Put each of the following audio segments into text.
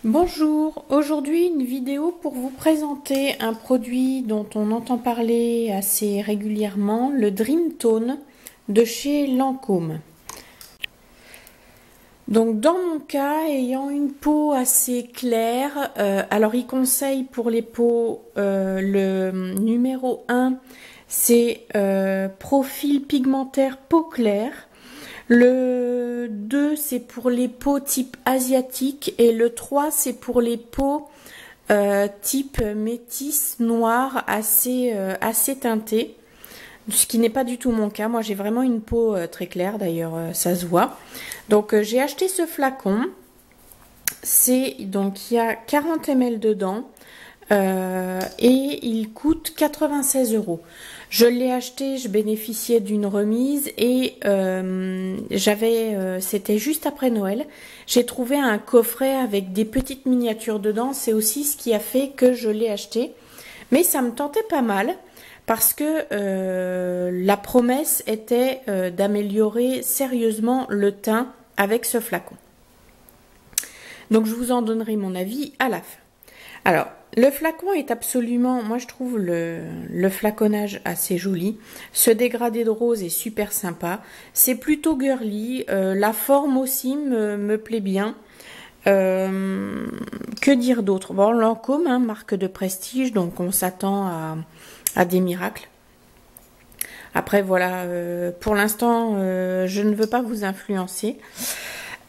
Bonjour, aujourd'hui une vidéo pour vous présenter un produit dont on entend parler assez régulièrement, le Dream Tone de chez Lancôme. Donc dans mon cas, ayant une peau assez claire, alors il conseille pour les peaux, le numéro 1, c'est profil pigmentaire peau claire. Le 2, c'est pour les peaux type asiatique et le 3, c'est pour les peaux type métisse noire assez teintée, ce qui n'est pas du tout mon cas. Moi, j'ai vraiment une peau très claire, d'ailleurs, ça se voit. Donc, j'ai acheté ce flacon. Donc, il y a 40 ml dedans et il coûte 96 €. Je l'ai acheté, je bénéficiais d'une remise et c'était juste après Noël. J'ai trouvé un coffret avec des petites miniatures dedans. C'est aussi ce qui a fait que je l'ai acheté. Mais ça me tentait pas mal parce que la promesse était d'améliorer sérieusement le teint avec ce flacon. Donc je vous en donnerai mon avis à la fin. Alors, le flacon est absolument, moi je trouve le flaconnage assez joli. Ce dégradé de rose est super sympa. C'est plutôt girly. La forme aussi me plaît bien. Que dire d'autre? Bon, Lancôme, hein, marque de prestige, donc on s'attend à des miracles. Après, voilà, pour l'instant, je ne veux pas vous influencer.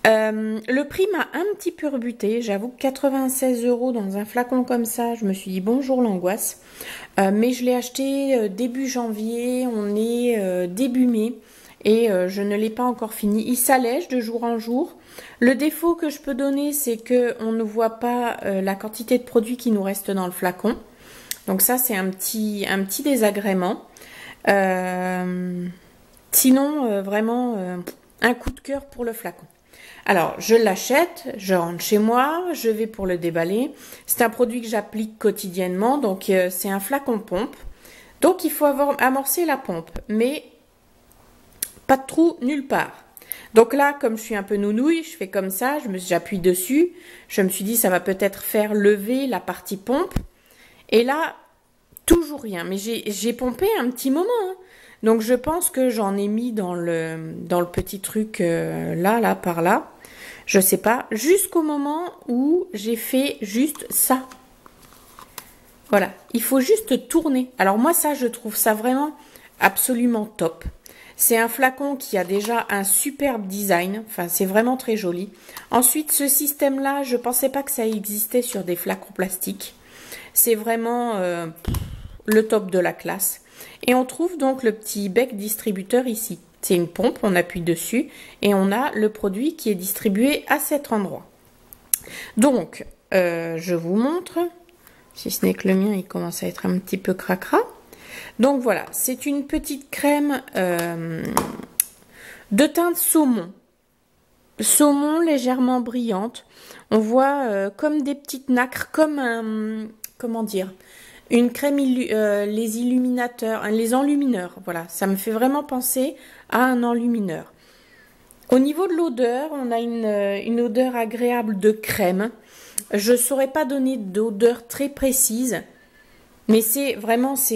Le prix m'a un petit peu rebuté, j'avoue que 96 € dans un flacon comme ça, je me suis dit bonjour l'angoisse, mais je l'ai acheté début janvier, on est début mai et je ne l'ai pas encore fini. Il s'allège de jour en jour. Le défaut que je peux donner, c'est que on ne voit pas la quantité de produit qui nous reste dans le flacon, donc ça c'est un petit désagrément. Sinon vraiment un coup de cœur pour le flacon. Alors, je l'achète, je rentre chez moi, je vais pour le déballer. C'est un produit que j'applique quotidiennement, donc c'est un flacon pompe. Donc, il faut amorcer la pompe, mais pas de trou nulle part. Donc là, comme je suis un peu nounouille, je fais comme ça, j'appuie dessus. Je me suis dit, ça va peut-être faire lever la partie pompe. Et là, toujours rien. Mais j'ai pompé un petit moment, hein. Donc, je pense que j'en ai mis dans le petit truc là, par là. Je sais pas, jusqu'au moment où j'ai fait juste ça. Voilà, il faut juste tourner. Alors moi ça, je trouve ça vraiment absolument top. C'est un flacon qui a déjà un superbe design, enfin c'est vraiment très joli. Ensuite, ce système-là, je pensais pas que ça existait sur des flacons plastiques. C'est vraiment le top de la classe. Et on trouve donc le petit bec distributeur ici. C'est une pompe, on appuie dessus et on a le produit qui est distribué à cet endroit. Donc, je vous montre, si ce n'est que le mien, il commence à être un petit peu cracra. Donc voilà, c'est une petite crème de teinte saumon. Saumon légèrement brillante. On voit comme des petites nacres, comme un, comment dire, une crème, les illuminateurs, les enlumineurs, voilà, ça me fait vraiment penser à un enlumineur. Au niveau de l'odeur, on a une odeur agréable de crème. Je ne saurais pas donner d'odeur très précise, mais c'est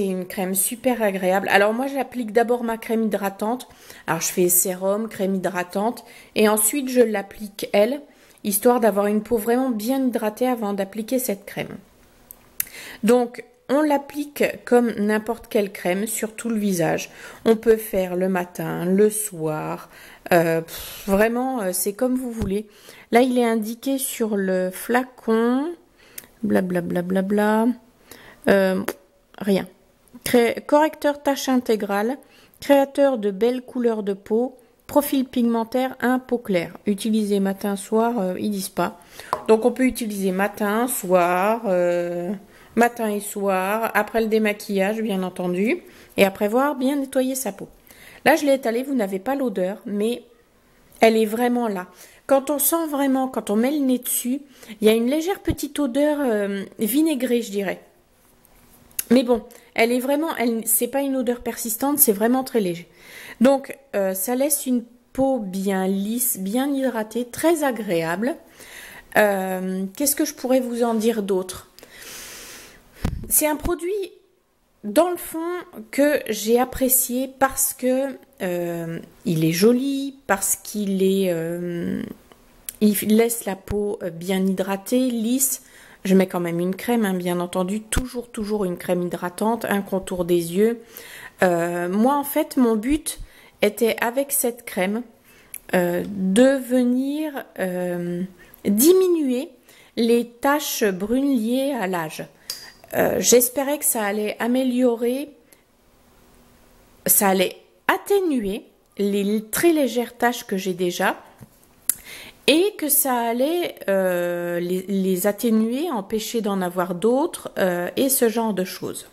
une crème super agréable. Alors moi, j'applique d'abord ma crème hydratante. Alors je fais sérum, crème hydratante, et ensuite je l'applique elle, histoire d'avoir une peau vraiment bien hydratée avant d'appliquer cette crème. Donc, on l'applique comme n'importe quelle crème sur tout le visage. On peut faire le matin, le soir. Vraiment, c'est comme vous voulez. Là, il est indiqué sur le flacon. Blablabla. Bla, bla, bla. Rien. Correcteur tache intégrale. Créateur de belles couleurs de peau. Profil pigmentaire, un peau claire. Utilisé matin, soir, ils disent pas. Donc, on peut utiliser matin, soir... matin et soir, après le démaquillage bien entendu, et après avoir bien nettoyé sa peau. Là je l'ai étalée, vous n'avez pas l'odeur, mais elle est vraiment là. Quand on sent vraiment, quand on met le nez dessus, il y a une légère petite odeur vinaigrée, je dirais. Mais bon, elle est vraiment, c'est pas une odeur persistante, c'est vraiment très léger. Donc ça laisse une peau bien lisse, bien hydratée, très agréable. Qu'est-ce que je pourrais vous en dire d'autre? C'est un produit, dans le fond, que j'ai apprécié parce que il est joli, parce qu'il est, il laisse la peau bien hydratée, lisse. Je mets quand même une crème, hein, bien entendu, toujours une crème hydratante, un contour des yeux. Moi, en fait, mon but était avec cette crème de venir diminuer les taches brunes liées à l'âge. J'espérais que ça allait améliorer, ça allait atténuer les très légères taches que j'ai déjà et que ça allait les atténuer, empêcher d'en avoir d'autres et ce genre de choses.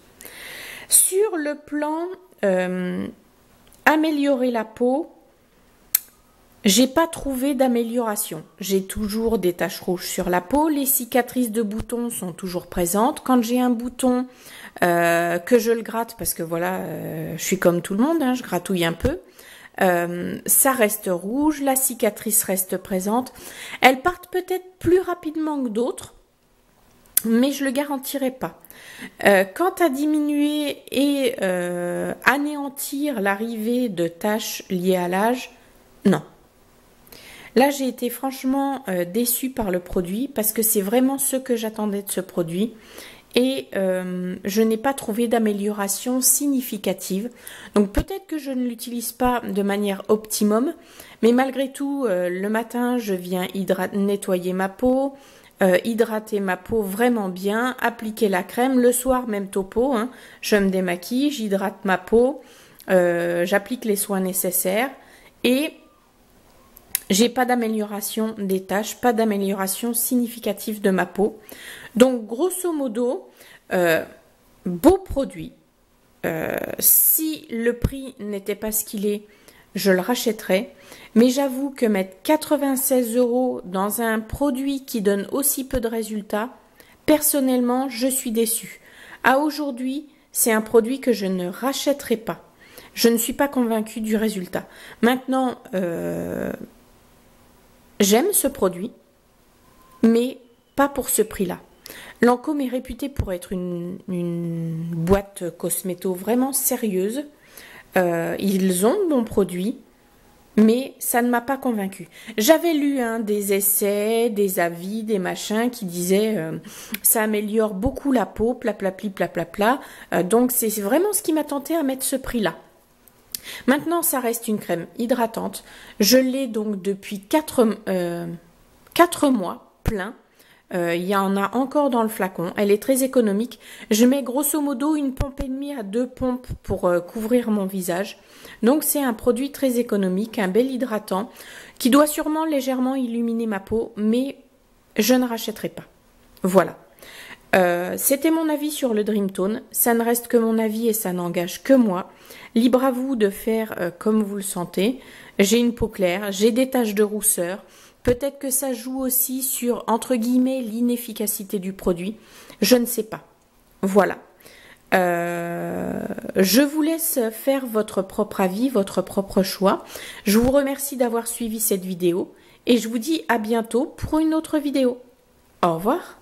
Sur le plan améliorer la peau, j'ai pas trouvé d'amélioration. J'ai toujours des taches rouges sur la peau. Les cicatrices de boutons sont toujours présentes. Quand j'ai un bouton, que je le gratte, parce que voilà, je suis comme tout le monde, hein, je gratouille un peu. Ça reste rouge, la cicatrice reste présente. Elles partent peut-être plus rapidement que d'autres, mais je le garantirai pas. Quant à diminuer et anéantir l'arrivée de taches liées à l'âge, non. Là, j'ai été franchement déçue par le produit parce que c'est vraiment ce que j'attendais de ce produit et je n'ai pas trouvé d'amélioration significative. Donc peut-être que je ne l'utilise pas de manière optimum, mais malgré tout, le matin, je viens nettoyer ma peau, hydrater ma peau vraiment bien, appliquer la crème. Le soir, même topo, hein, je me démaquille, j'hydrate ma peau, j'applique les soins nécessaires et j'ai pas d'amélioration des taches, pas d'amélioration significative de ma peau. Donc, grosso modo, beau produit. Si le prix n'était pas ce qu'il est, je le rachèterais. Mais j'avoue que mettre 96 € dans un produit qui donne aussi peu de résultats, personnellement, je suis déçue. À aujourd'hui, c'est un produit que je ne rachèterai pas. Je ne suis pas convaincue du résultat. Maintenant, j'aime ce produit, mais pas pour ce prix-là. Lancôme est réputé pour être une boîte cosméto vraiment sérieuse. Ils ont de bons produits, mais ça ne m'a pas convaincue. J'avais lu des essais, des avis, des machins qui disaient ça améliore beaucoup la peau, plaplapli, plaplapla. Donc c'est vraiment ce qui m'a tenté à mettre ce prix-là. Maintenant, ça reste une crème hydratante. Je l'ai donc depuis 4 mois plein. Il y en a encore dans le flacon. Elle est très économique. Je mets grosso modo une pompe et demie à 2 pompes pour couvrir mon visage. Donc c'est un produit très économique, un bel hydratant qui doit sûrement légèrement illuminer ma peau, mais je ne rachèterai pas. Voilà. C'était mon avis sur le Dream Tone. Ça ne reste que mon avis et ça n'engage que moi. Libre à vous de faire comme vous le sentez. J'ai une peau claire, j'ai des taches de rousseur. Peut-être que ça joue aussi sur, entre guillemets, l'inefficacité du produit. Je ne sais pas. Voilà. Je vous laisse faire votre propre avis, votre propre choix. Je vous remercie d'avoir suivi cette vidéo et je vous dis à bientôt pour une autre vidéo. Au revoir.